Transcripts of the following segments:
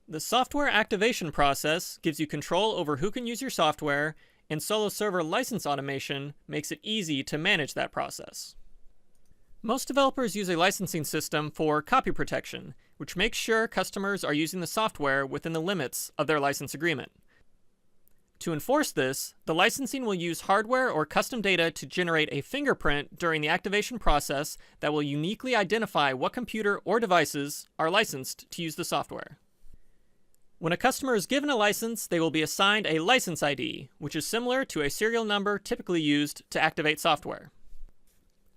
The software activation process gives you control over who can use your software, and Solo Server license automation makes it easy to manage that process. Most developers use a licensing system for copy protection, which makes sure customers are using the software within the limits of their license agreement. To enforce this, the licensing will use hardware or custom data to generate a fingerprint during the activation process that will uniquely identify what computer or devices are licensed to use the software. When a customer is given a license, they will be assigned a license ID, which is similar to a serial number typically used to activate software.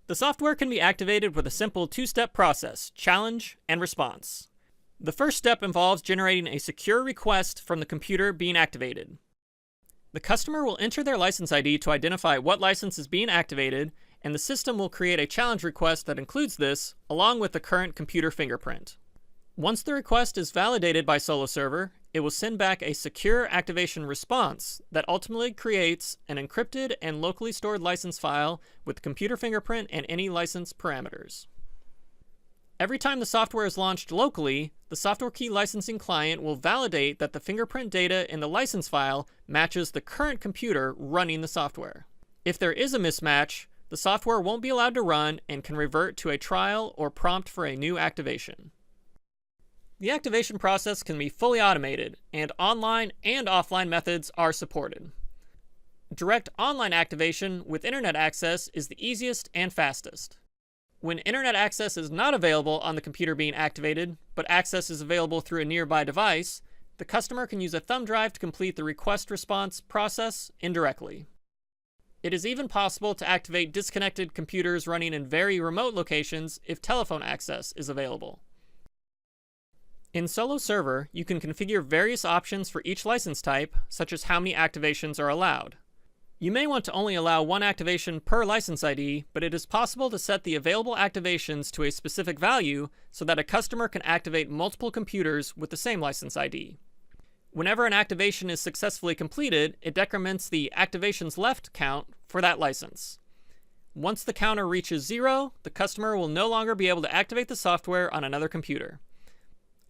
The software can be activated with a simple two-step process: challenge and response. The first step involves generating a secure request from the computer being activated. The customer will enter their license ID to identify what license is being activated, and the system will create a challenge request that includes this, along with the current computer fingerprint. Once the request is validated by Solo Server, it will send back a secure activation response that ultimately creates an encrypted and locally stored license file with the computer fingerprint and any license parameters. Every time the software is launched locally, the software key licensing client will validate that the fingerprint data in the license file matches the current computer running the software. If there is a mismatch, the software won't be allowed to run and can revert to a trial or prompt for a new activation. The activation process can be fully automated, and online and offline methods are supported. Direct online activation with internet access is the easiest and fastest. When internet access is not available on the computer being activated, but access is available through a nearby device, the customer can use a thumb drive to complete the request response process indirectly. It is even possible to activate disconnected computers running in very remote locations if telephone access is available. In Solo Server, you can configure various options for each license type, such as how many activations are allowed. You may want to only allow one activation per license ID, but it is possible to set the available activations to a specific value so that a customer can activate multiple computers with the same license ID. Whenever an activation is successfully completed, it decrements the activations left count for that license. Once the counter reaches 0, the customer will no longer be able to activate the software on another computer.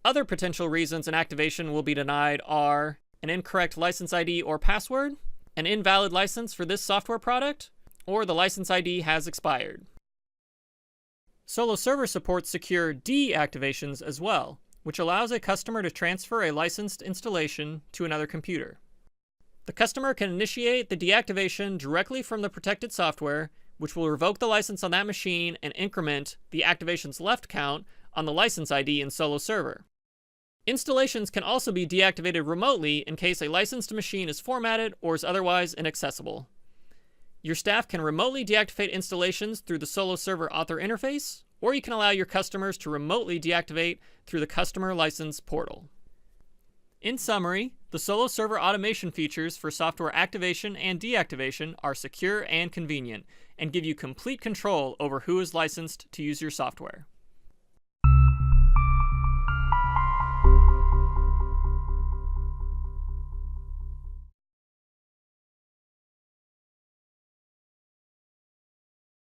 Other potential reasons an activation will be denied are an incorrect license ID or password, an invalid license for this software product, or the license ID has expired. Solo Server supports secure deactivations as well, which allows a customer to transfer a licensed installation to another computer. The customer can initiate the deactivation directly from the protected software, which will revoke the license on that machine and increment the activations left count on the license ID in Solo Server. Installations can also be deactivated remotely in case a licensed machine is formatted or is otherwise inaccessible. Your staff can remotely deactivate installations through the Solo Server author interface, or you can allow your customers to remotely deactivate through the customer license portal. In summary, the Solo Server automation features for software activation and deactivation are secure and convenient, and give you complete control over who is licensed to use your software.